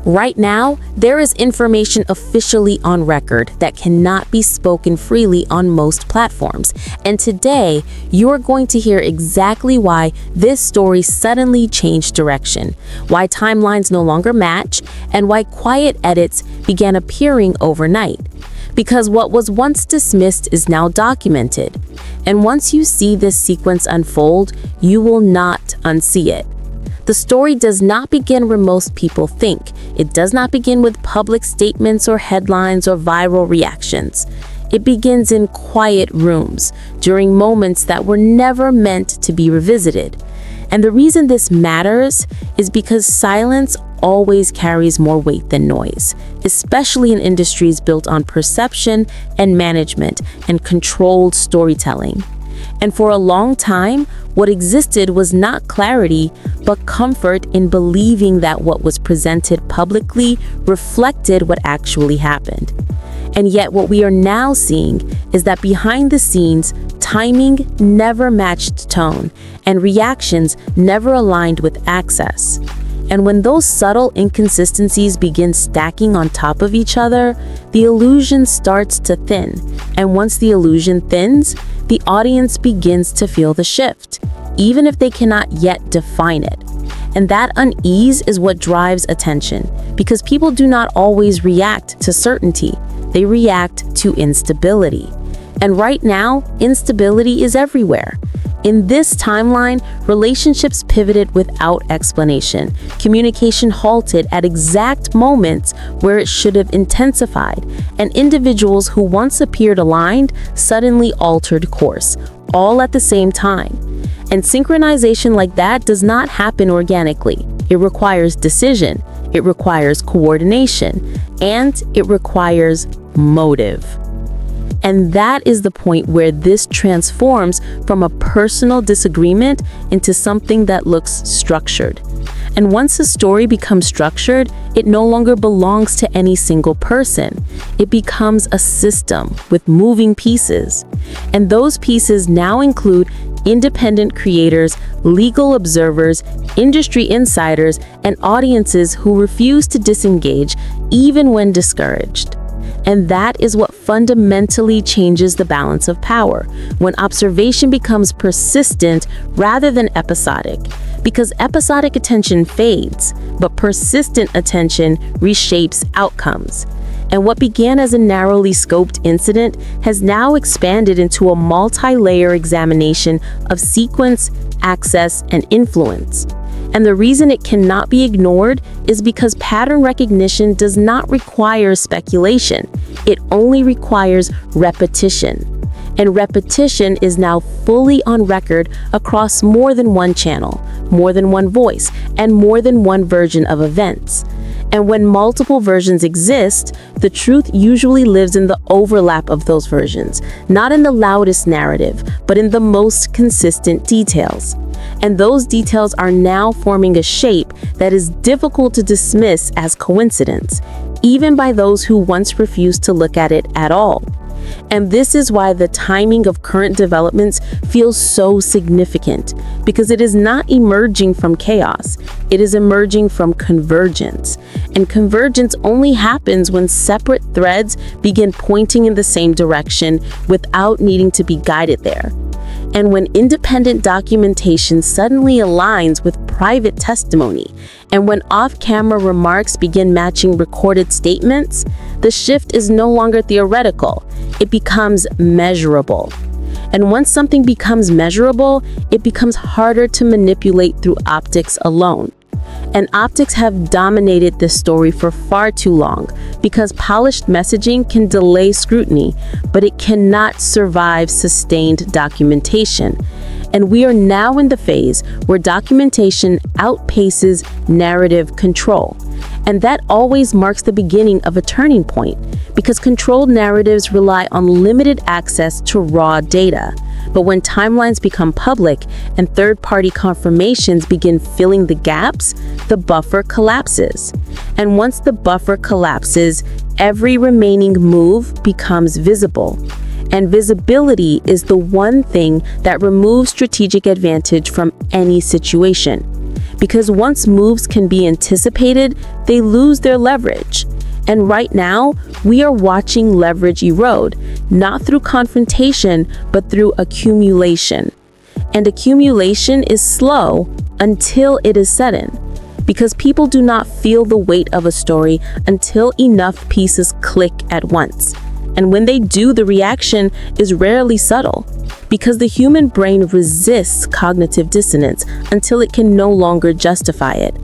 Right now, there is information officially on record that cannot be spoken freely on most platforms. And today, you are going to hear exactly why this story suddenly changed direction, why timelines no longer match, and why quiet edits began appearing overnight. Because what was once dismissed is now documented. And once you see this sequence unfold, you will not unsee it. The story does not begin where most people think. It does not begin with public statements or headlines or viral reactions. It begins in quiet rooms, during moments that were never meant to be revisited. And the reason this matters is because silence always carries more weight than noise, especially in industries built on perception and management and controlled storytelling. And for a long time, what existed was not clarity, but comfort in believing that what was presented publicly reflected what actually happened. And yet what we are now seeing is that behind the scenes, timing never matched tone, and reactions never aligned with access. And when those subtle inconsistencies begin stacking on top of each other, the illusion starts to thin. And once the illusion thins, the audience begins to feel the shift, even if they cannot yet define it. And that unease is what drives attention, because people do not always react to certainty. They react to instability. And right now, instability is everywhere. In this timeline, relationships pivoted without explanation. Communication halted at exact moments where it should have intensified, and individuals who once appeared aligned suddenly altered course, all at the same time. And synchronization like that does not happen organically. It requires decision, it requires coordination, and it requires motive. And that is the point where this transforms from a personal disagreement into something that looks structured. And once a story becomes structured, it no longer belongs to any single person. It becomes a system with moving pieces. And those pieces now include independent creators, legal observers, industry insiders, and audiences who refuse to disengage even when discouraged. And that is what fundamentally changes the balance of power, when observation becomes persistent rather than episodic. Because episodic attention fades, but persistent attention reshapes outcomes. And what began as a narrowly scoped incident has now expanded into a multi-layer examination of sequence, access, and influence. And the reason it cannot be ignored is because pattern recognition does not require speculation. It only requires repetition. And repetition is now fully on record across more than one channel, more than one voice, and more than one version of events. And when multiple versions exist, the truth usually lives in the overlap of those versions, not in the loudest narrative, but in the most consistent details. And those details are now forming a shape that is difficult to dismiss as coincidence, even by those who once refused to look at it at all. And this is why the timing of current developments feels so significant, because it is not emerging from chaos, it is emerging from convergence. And convergence only happens when separate threads begin pointing in the same direction without needing to be guided there. And when independent documentation suddenly aligns with private testimony, and when off-camera remarks begin matching recorded statements, the shift is no longer theoretical, it becomes measurable. And once something becomes measurable, it becomes harder to manipulate through optics alone. And optics have dominated this story for far too long, because polished messaging can delay scrutiny, but it cannot survive sustained documentation. And we are now in the phase where documentation outpaces narrative control. And that always marks the beginning of a turning point, because controlled narratives rely on limited access to raw data. But when timelines become public and third-party confirmations begin filling the gaps, the buffer collapses. And once the buffer collapses, every remaining move becomes visible. And visibility is the one thing that removes strategic advantage from any situation. because once moves can be anticipated, they lose their leverage. And right now, we are watching leverage erode, not through confrontation, but through accumulation. And accumulation is slow until it is sudden, because people do not feel the weight of a story until enough pieces click at once. And when they do, the reaction is rarely subtle, because the human brain resists cognitive dissonance until it can no longer justify it.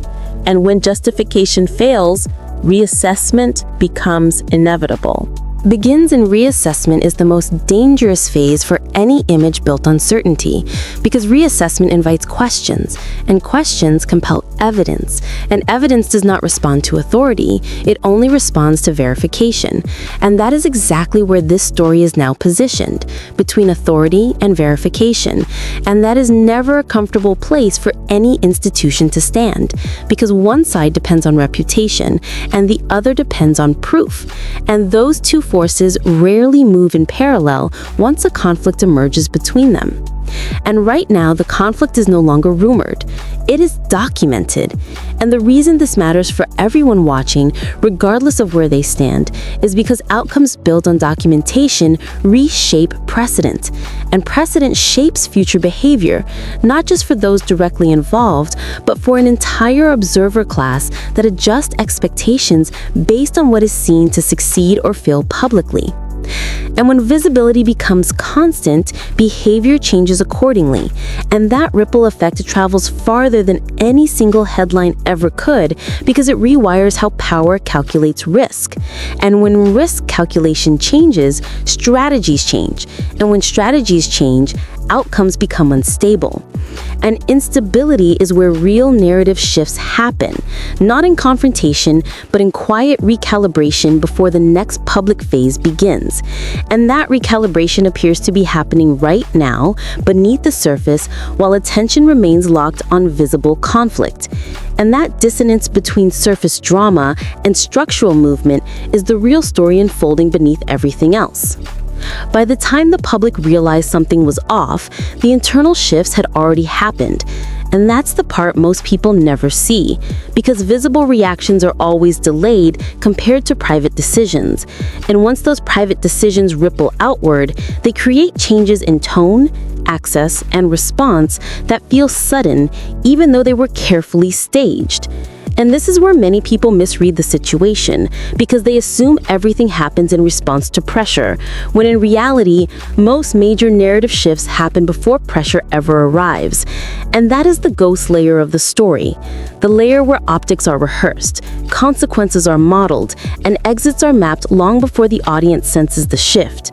And when justification fails, reassessment becomes inevitable. Begins and reassessment is the most dangerous phase for any image built on certainty, because reassessment invites questions, and questions compel evidence, and evidence does not respond to authority, it only responds to verification. And that is exactly where this story is now positioned, between authority and verification. And that is never a comfortable place for any institution to stand, because one side depends on reputation, and the other depends on proof. And those two forces rarely move in parallel once a conflict emerges between them. And right now, the conflict is no longer rumored. It is documented. And the reason this matters for everyone watching, regardless of where they stand, is because outcomes built on documentation reshape precedent. And precedent shapes future behavior, not just for those directly involved, but for an entire observer class that adjusts expectations based on what is seen to succeed or fail publicly. And when visibility becomes constant, behavior changes accordingly. And that ripple effect travels farther than any single headline ever could, because it rewires how power calculates risk. And when risk calculation changes, strategies change. And when strategies change, outcomes become unstable. And instability is where real narrative shifts happen, not in confrontation, but in quiet recalibration before the next public phase begins. And that recalibration appears to be happening right now, beneath the surface, while attention remains locked on visible conflict. And that dissonance between surface drama and structural movement is the real story unfolding beneath everything else. By the time the public realized something was off, the internal shifts had already happened. And that's the part most people never see, because visible reactions are always delayed compared to private decisions. And once those private decisions ripple outward, they create changes in tone, access, and response that feel sudden, even though they were carefully staged. And this is where many people misread the situation, because they assume everything happens in response to pressure, when in reality, most major narrative shifts happen before pressure ever arrives. And that is the ghost layer of the story, the layer where optics are rehearsed, consequences are modeled, and exits are mapped long before the audience senses the shift.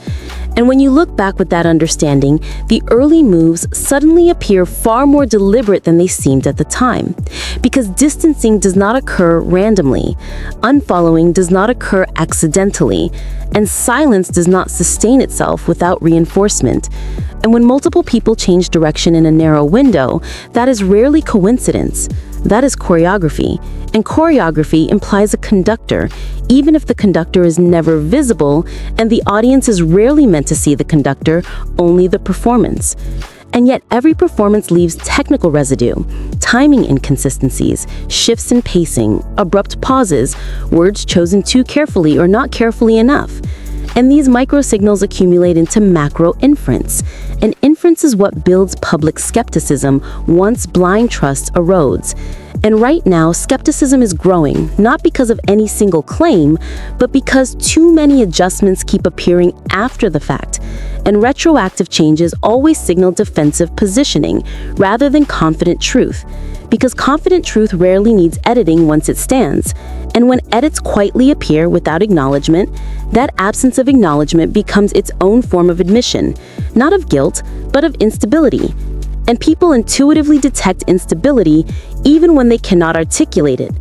And when you look back with that understanding, the early moves suddenly appear far more deliberate than they seemed at the time. Because distancing does not occur randomly, unfollowing does not occur accidentally, and silence does not sustain itself without reinforcement. And when multiple people change direction in a narrow window, that is rarely coincidence. That is choreography. And choreography implies a conductor, even if the conductor is never visible, and the audience is rarely meant to see the conductor, only the performance. And yet every performance leaves technical residue, timing inconsistencies, shifts in pacing, abrupt pauses, words chosen too carefully or not carefully enough. And these micro-signals accumulate into macro inference. And inference is what builds public skepticism once blind trust erodes. And right now, skepticism is growing, not because of any single claim, but because too many adjustments keep appearing after the fact. And retroactive changes always signal defensive positioning, rather than confident truth. Because confident truth rarely needs editing once it stands. And when edits quietly appear without acknowledgement, that absence of acknowledgement becomes its own form of admission, not of guilt, but of instability. And people intuitively detect instability even when they cannot articulate it.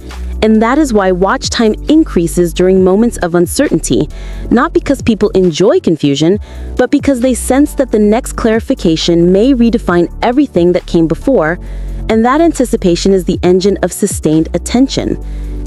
And that is why watch time increases during moments of uncertainty, not because people enjoy confusion, but because they sense that the next clarification may redefine everything that came before, and that anticipation is the engine of sustained attention.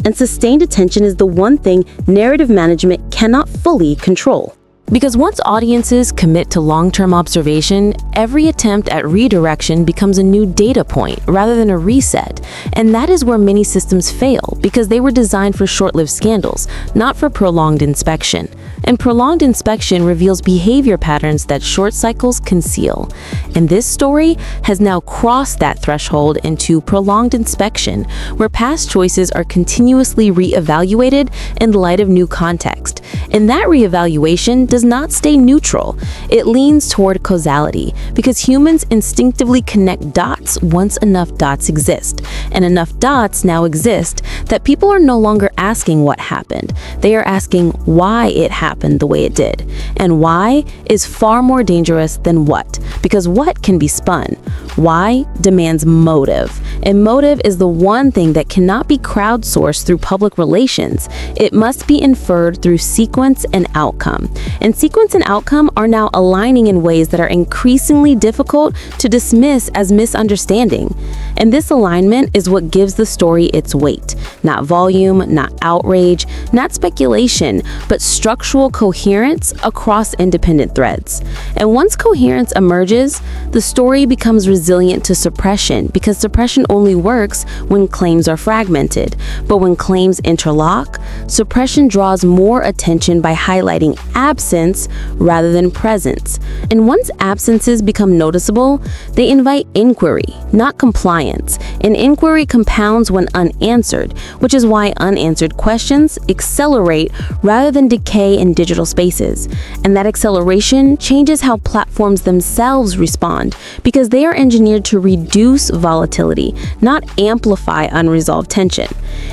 And sustained attention is the one thing narrative management cannot fully control. Because once audiences commit to long-term observation, every attempt at redirection becomes a new data point rather than a reset. And that is where many systems fail, because they were designed for short-lived scandals, not for prolonged inspection. And prolonged inspection reveals behavior patterns that short cycles conceal. And this story has now crossed that threshold into prolonged inspection, where past choices are continuously re-evaluated in light of new context. And that re-evaluation does not stay neutral. It leans toward causality, because humans instinctively connect dots once enough dots exist. And enough dots now exist that people are no longer asking what happened. They are asking why it happened the way it did. And why is far more dangerous than what, because what can be spun. Why demands motive. And motive is the one thing that cannot be crowdsourced through public relations. It must be inferred through sequence and outcome. And sequence and outcome are now aligning in ways that are increasingly difficult to dismiss as misunderstanding. And this alignment is what gives the story its weight. Not volume, not outrage, not speculation, but structural coherence across independent threads. And once coherence emerges, the story becomes resilient to suppression, because suppression only works when claims are fragmented. But when claims interlock, suppression draws more attention by highlighting absence rather than presence. And once absences become noticeable, they invite inquiry, not compliance. And inquiry compounds when unanswered, which is why unanswered questions accelerate rather than decay in digital spaces. And that acceleration changes how platforms themselves respond, because they are engineered to reduce volatility, not amplify unresolved tension.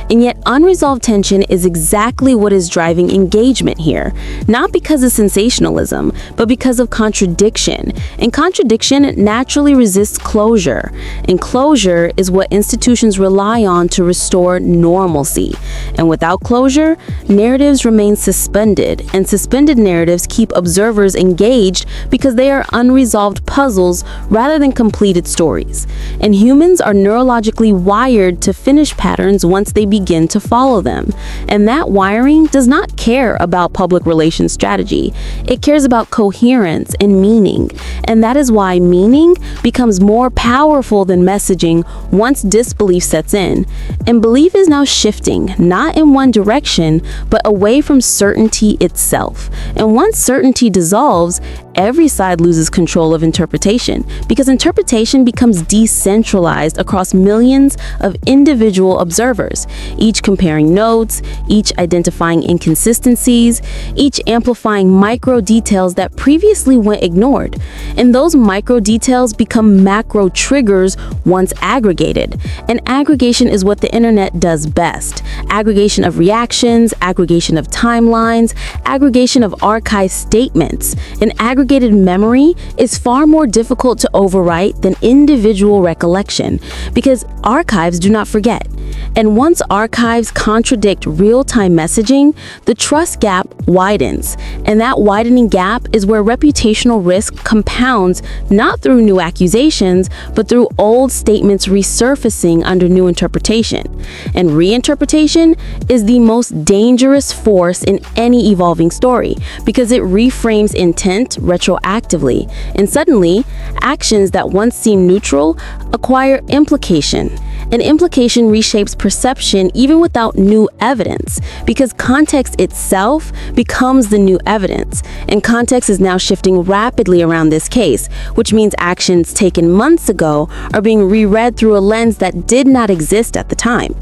And yet unresolved tension is exactly what is driving engagement here, not because of sensationalism, but because of contradiction. And contradiction naturally resists closure. And closure is what institutions rely on to restore normalcy. And without closure, narratives remain suspended, and suspended narratives keep observers engaged because they are unresolved puzzles rather than completed stories. And humans are neurologically wired to finish patterns once they begin to follow them. And that wiring does not care about public relations strategy. It cares about coherence and meaning. And that is why meaning becomes more powerful than messaging once disbelief sets in. And belief is now shifting, not in one direction, but away from certainty itself. And once certainty dissolves, every side loses control of interpretation, because interpretation becomes decentralized across millions of individual observers, each comparing notes, each identifying inconsistencies, each amplifying micro details that previously went ignored. And those micro details become macro triggers once aggregated. And aggregation is what the internet does best. Aggregation of reactions, aggregation of timelines, aggregation of archive statements. And aggregated memory is far more difficult to overwrite than individual recollection, because archives do not forget. And once archives contradict real-time messaging, the trust gap widens. And that widening gap is where reputational risk compounds, not through new accusations, but through old statements resurfacing under new interpretation. And reinterpretation is the most dangerous force in any evolving story, because it reframes intent retroactively. And suddenly, actions that once seemed neutral acquire implication. And implication reshapes perception even without new evidence, because context itself becomes the new evidence. And context is now shifting rapidly around this case, which means actions taken months ago are being reread through a lens that did not exist at the time.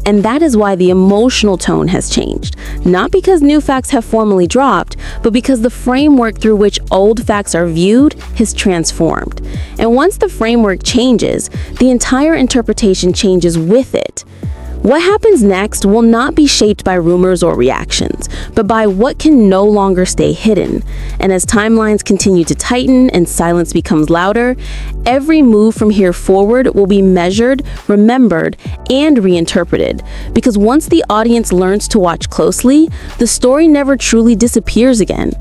And that is why the emotional tone has changed, not because new facts have formally dropped, but because the framework through which old facts are viewed has transformed. And once the framework changes, the entire interpretation changes with it. What happens next will not be shaped by rumors or reactions, but by what can no longer stay hidden. And as timelines continue to tighten and silence becomes louder, every move from here forward will be measured, remembered, and reinterpreted. Because once the audience learns to watch closely, the story never truly disappears again.